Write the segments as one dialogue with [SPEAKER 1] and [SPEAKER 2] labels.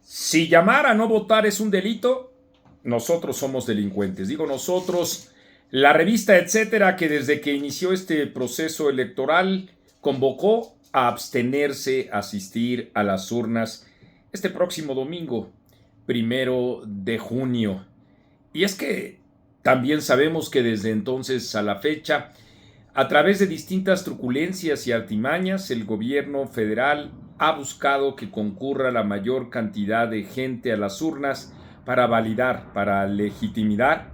[SPEAKER 1] Si llamar a no votar es un delito, nosotros somos delincuentes. Digo nosotros, la revista Etcétera, que desde que inició este proceso electoral convocó a abstenerse a asistir a las urnas este próximo domingo, 1 de junio. Y es que también sabemos que desde entonces a la fecha, a través de distintas truculencias y artimañas, el gobierno federal ha buscado que concurra la mayor cantidad de gente a las urnas para validar, para legitimar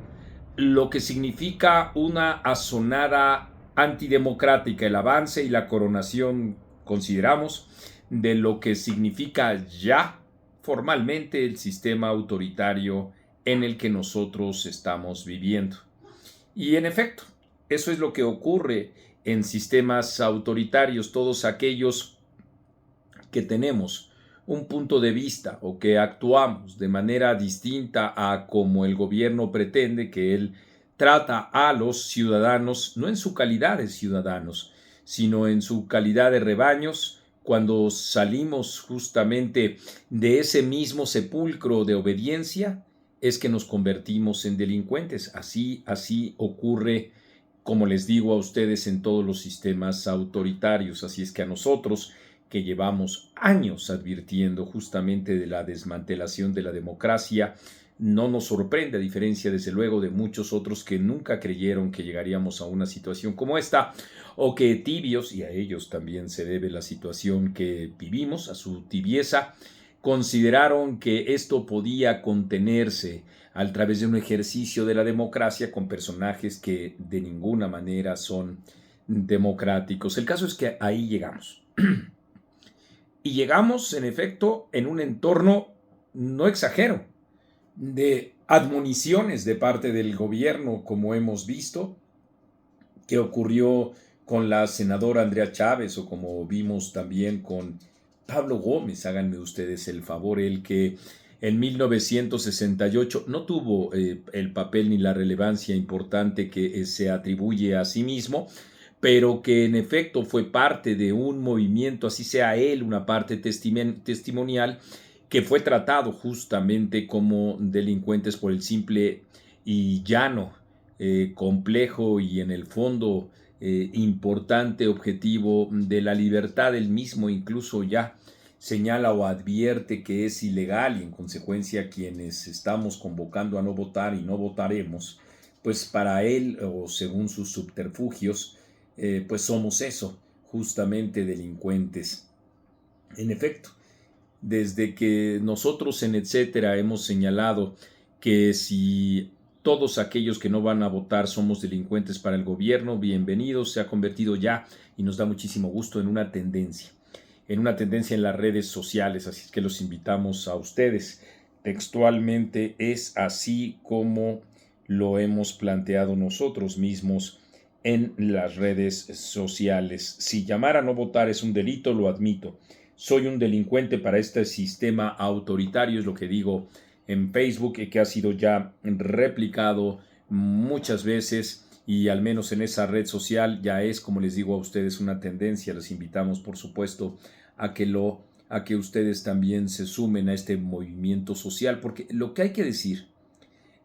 [SPEAKER 1] lo que significa una asonada antidemocrática, el avance y la coronación, consideramos, de lo que significa ya formalmente el sistema autoritario en el que nosotros estamos viviendo. Y en efecto, eso es lo que ocurre en sistemas autoritarios, todos aquellos que tenemos un punto de vista o que actuamos de manera distinta a como el gobierno pretende que él trata a los ciudadanos, no en su calidad de ciudadanos, sino en su calidad de rebaños, cuando salimos justamente de ese mismo sepulcro de obediencia, es que nos convertimos en delincuentes. Así ocurre, como les digo a ustedes, en todos los sistemas autoritarios. Así es que a nosotros, que llevamos años advirtiendo justamente de la desmantelación de la democracia, no nos sorprende, a diferencia desde luego de muchos otros que nunca creyeron que llegaríamos a una situación como esta, o que tibios, y a ellos también se debe la situación que vivimos, a su tibieza, consideraron que esto podía contenerse a través de un ejercicio de la democracia con personajes que de ninguna manera son democráticos. El caso es que ahí llegamos. Y llegamos, en efecto, en un entorno, no exagero, de admoniciones de parte del gobierno, como hemos visto, que ocurrió con la senadora Andrea Chávez o como vimos también con Pablo Gómez. Háganme ustedes el favor, el que en 1968 no tuvo el papel ni la relevancia importante que se atribuye a sí mismo, pero que en efecto fue parte de un movimiento, así sea él una parte testimonial, que fue tratado justamente como delincuentes por el simple y llano, complejo y en el fondo importante objetivo de la libertad. Él mismo incluso ya señala o advierte que es ilegal y en consecuencia quienes estamos convocando a no votar y no votaremos, pues para él o según sus subterfugios, pues somos eso, justamente delincuentes. En efecto, desde que nosotros en Etcétera hemos señalado que si todos aquellos que no van a votar somos delincuentes para el gobierno, bienvenidos, se ha convertido ya, y nos da muchísimo gusto, en una tendencia en las redes sociales. Así que los invitamos a ustedes. Textualmente es así como lo hemos planteado nosotros mismos en las redes sociales. Si llamar a no votar es un delito, lo admito. Soy un delincuente para este sistema autoritario, es lo que digo en Facebook, y que ha sido ya replicado muchas veces, y al menos en esa red social ya es, como les digo a ustedes, una tendencia. Les invitamos, por supuesto, a que ustedes también se sumen a este movimiento social, porque lo que hay que decir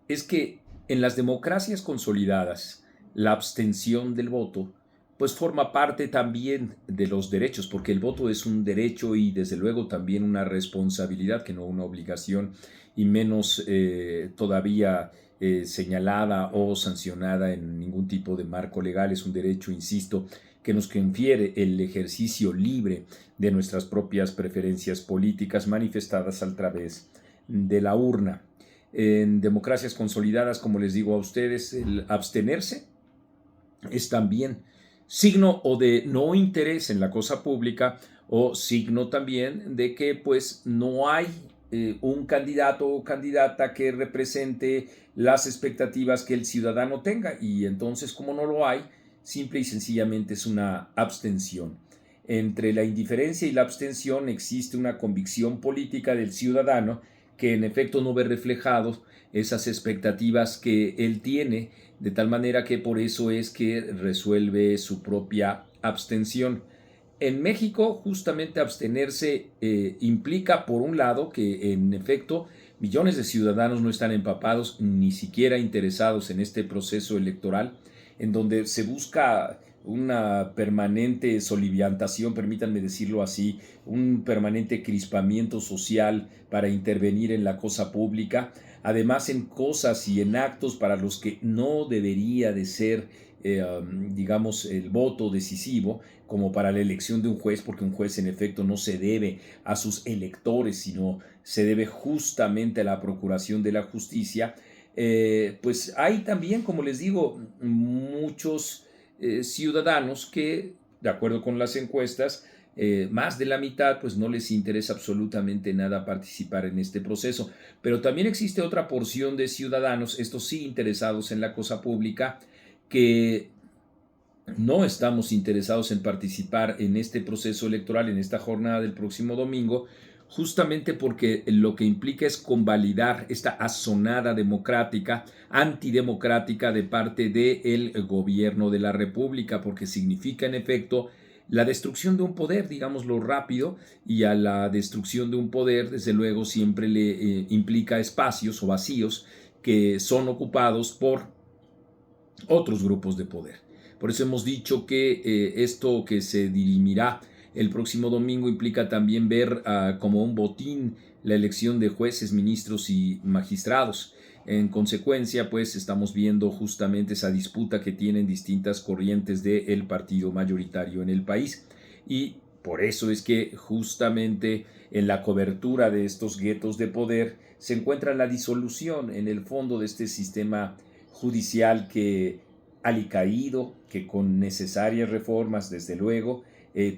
[SPEAKER 1] es que en las democracias consolidadas, la abstención del voto pues forma parte también de los derechos, porque el voto es un derecho y desde luego también una responsabilidad, que no una obligación, y menos todavía señalada o sancionada en ningún tipo de marco legal. Es un derecho, insisto, que nos confiere el ejercicio libre de nuestras propias preferencias políticas manifestadas a través de la urna. En democracias consolidadas, como les digo a ustedes, el abstenerse es también signo o de no interés en la cosa pública, o signo también de que pues no hay un candidato o candidata que represente las expectativas que el ciudadano tenga, y entonces, como no lo hay, simple y sencillamente es una abstención. Entre la indiferencia y la abstención existe una convicción política del ciudadano que en efecto no ve reflejado esas expectativas que él tiene, de tal manera que por eso es que resuelve su propia abstención. en México justamente abstenerse implica, por un lado, que en efecto millones de ciudadanos no están empapados ni siquiera interesados en este proceso electoral, en donde se busca una permanente soliviantación, permítanme decirlo así, un permanente crispamiento social para intervenir en la cosa pública, además en cosas y en actos para los que no debería de ser, digamos, el voto decisivo, como para la elección de un juez, porque un juez en efecto no se debe a sus electores, sino se debe justamente a la procuración de la justicia. Pues hay también, como les digo, muchos ciudadanos que, de acuerdo con las encuestas, más de la mitad, pues no les interesa absolutamente nada participar en este proceso. Pero también existe otra porción de ciudadanos, estos sí interesados en la cosa pública, que no estamos interesados en participar en este proceso electoral, en esta jornada del próximo domingo, justamente porque lo que implica es convalidar esta asonada democrática, antidemocrática de parte del gobierno de la República, porque significa en efecto la destrucción de un poder, digámoslo rápido, y a la destrucción de un poder, desde luego, siempre le implica espacios o vacíos que son ocupados por otros grupos de poder. Por eso hemos dicho que esto que se dirimirá el próximo domingo implica también ver como un botín la elección de jueces, ministros y magistrados. En consecuencia, pues estamos viendo justamente esa disputa que tienen distintas corrientes del partido mayoritario en el país. Y por eso es que justamente en la cobertura de estos guetos de poder se encuentra la disolución en el fondo de este sistema judicial que alicaído, que con necesarias reformas, desde luego,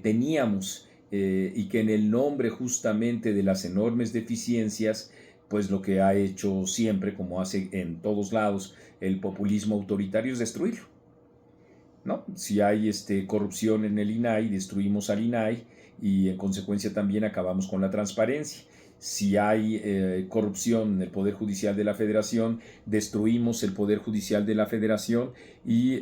[SPEAKER 1] teníamos, y que en el nombre justamente de las enormes deficiencias, pues lo que ha hecho siempre, como hace en todos lados, el populismo autoritario es destruirlo, ¿no? Si hay corrupción en el INAI, destruimos al INAI y en consecuencia también acabamos con la transparencia. Si hay corrupción en el Poder Judicial de la Federación, destruimos el Poder Judicial de la Federación y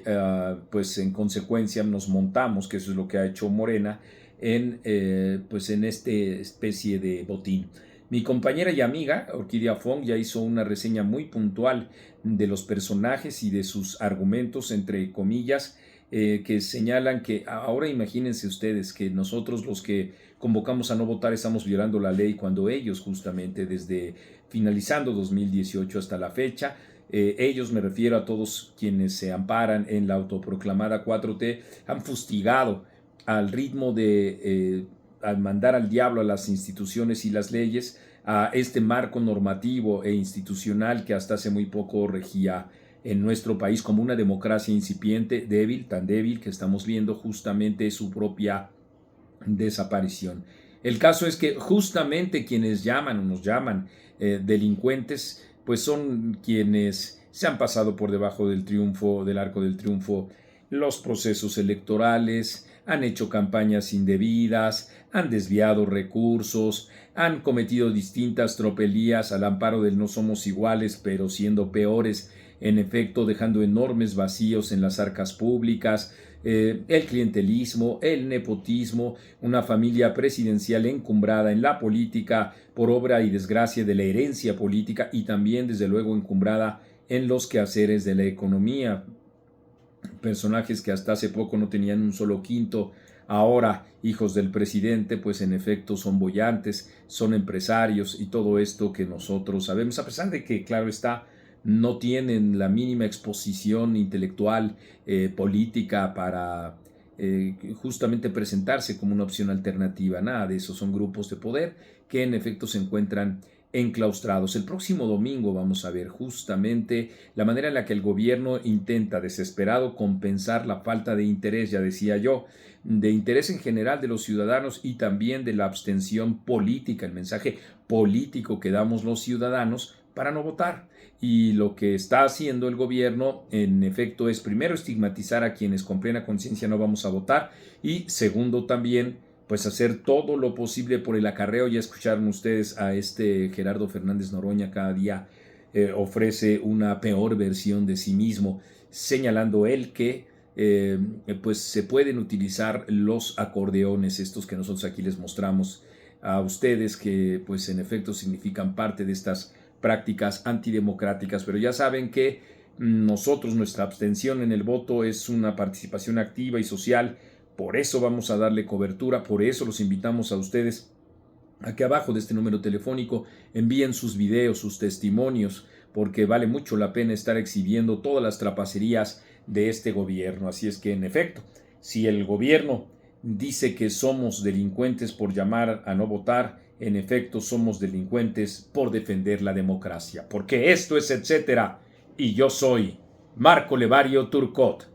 [SPEAKER 1] pues en consecuencia nos montamos, que eso es lo que ha hecho Morena, pues en esta especie de botín. Mi compañera y amiga, Orquídea Fong, ya hizo una reseña muy puntual de los personajes y de sus argumentos, entre comillas, que señalan que ahora imagínense ustedes que nosotros los que convocamos a no votar estamos violando la ley cuando ellos justamente desde finalizando 2018 hasta la fecha, ellos, me refiero a todos quienes se amparan en la autoproclamada 4T, han fustigado al ritmo de al mandar al diablo a las instituciones y las leyes, a este marco normativo e institucional que hasta hace muy poco regía en nuestro país como una democracia incipiente, débil, tan débil que estamos viendo justamente su propia desaparición. El caso es que justamente quienes llaman o nos llaman delincuentes, pues son quienes se han pasado por debajo del triunfo, del arco del triunfo, los procesos electorales, han hecho campañas indebidas, han desviado recursos, han cometido distintas tropelías al amparo del no somos iguales, pero siendo peores, en efecto, dejando enormes vacíos en las arcas públicas, el clientelismo, el nepotismo, una familia presidencial encumbrada en la política por obra y desgracia de la herencia política y también, desde luego, encumbrada en los quehaceres de la economía. Personajes que hasta hace poco no tenían un solo quinto, ahora hijos del presidente, pues en efecto son boyantes, son empresarios y todo esto que nosotros sabemos, a pesar de que, claro está, no tienen la mínima exposición intelectual, política para justamente presentarse como una opción alternativa. Nada de eso, son grupos de poder que en efecto se encuentran enclaustrados. El próximo domingo vamos a ver justamente la manera en la que el gobierno intenta desesperado compensar la falta de interés, ya decía yo, de interés en general de los ciudadanos y también de la abstención política, el mensaje político que damos los ciudadanos para no votar. Y lo que está haciendo el gobierno, en efecto, es primero estigmatizar a quienes con plena conciencia no vamos a votar y segundo también pues hacer todo lo posible por el acarreo. Ya escucharon ustedes a Gerardo Fernández Noroña, cada día ofrece una peor versión de sí mismo, señalando él que pues se pueden utilizar los acordeones, estos que nosotros aquí les mostramos a ustedes, que pues en efecto significan parte de estas prácticas antidemocráticas, pero ya saben que nosotros, nuestra abstención en el voto es una participación activa y social, por eso vamos a darle cobertura, por eso los invitamos a ustedes a que abajo de este número telefónico envíen sus videos, sus testimonios, porque vale mucho la pena estar exhibiendo todas las trapacerías de este gobierno. Así es que, en efecto, si el gobierno dice que somos delincuentes por llamar a no votar, en efecto somos delincuentes por defender la democracia, porque esto es etcétera, y yo soy Marco Levario Turcot.